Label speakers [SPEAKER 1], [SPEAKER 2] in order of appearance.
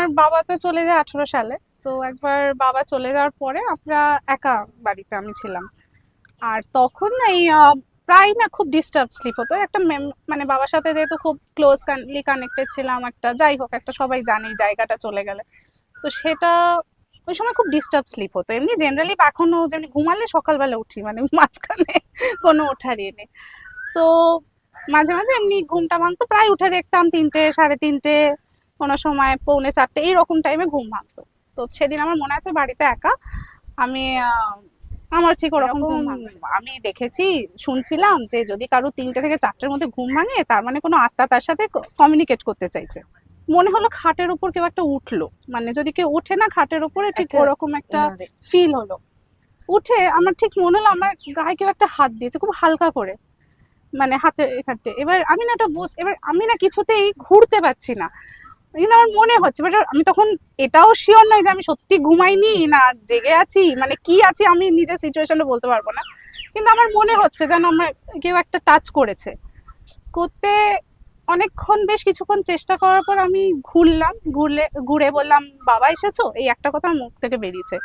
[SPEAKER 1] আমার বাবা তো চলে যায় 18 সালে। তো একবার বাবা চলে যাওয়ার পরে আমরা একা বাড়িতে আমি ছিলাম। আর তখন না এই প্রায় না খুব ডিস্টার্ব স্লিপ হতো একটা মানে বাবার সাথে যেহেতু খুব ক্লোজলি কানেক্টেড ছিলাম, একটা যাই হোক একটা সবাই জানে জায়গাটা চলে গেলে, তো সেটা ওই সময় খুব ডিস্টার্ব স্লিপ হতো। এমনি জেনারেলি এখনো যেমনি ঘুমালে সকালবেলা উঠি, মানে মাঝখানে কোনো ওঠারই নেই। তো মাঝে মাঝে এমনি ঘুমটা ভাঙতো, প্রায় উঠে দেখতাম 3টে, 3:30, কোনো সময় 3:45 এইরকম টাইমে ঘুম ভাঙতো। তো সেদিন আমার মনে আছে বাড়িতে একা আমি আমার ঠিক ওরকম
[SPEAKER 2] এরকম
[SPEAKER 1] ঘুম ভাঙছে। আমি দেখেছি, শুনছিলাম যে যদি কারো 3টে থেকে 4টের মধ্যে ঘুম ভাঙে তার মানে কোনো আত্মা তার সাথে কমিউনিকেট করতে চাইছে। মনে হলো খাটের উপর কেউ একটা উঠলো, মানে যদি কেউ ওঠে না খাটের উপরে ঠিক
[SPEAKER 2] একটা
[SPEAKER 1] ওরকম একটা
[SPEAKER 2] নাড়ে।
[SPEAKER 1] ফিল হলো। উঠে আমার ঠিক মনে হলো আমার গায়ে কেউ একটা হাত দিয়েছে খুব হালকা করে, মানে হাতে এখানতে। এবার আমি না এবার আমি না কিছুতেই ঘুরতে পারছি না, কিন্তু আমার মনে হচ্ছে, বাট আমি তখন এটাও শিওর নয় যে আমি সত্যি ঘুমাইনি না জেগে আছি, মানে কি আছি আমি নিজের সিচুয়েশনে বলতে পারবো না। কিন্তু আমার মনে হচ্ছে যেন আমার কেউ একটা টাচ করেছে। করতে অনেকক্ষণ বেশ কিছুক্ষণ চেষ্টা করার পর আমি ঘুরলাম, ঘুরে বললাম বাবা এসেছো, এই একটা কথা আমার মুখ থেকে বেরিয়েছে।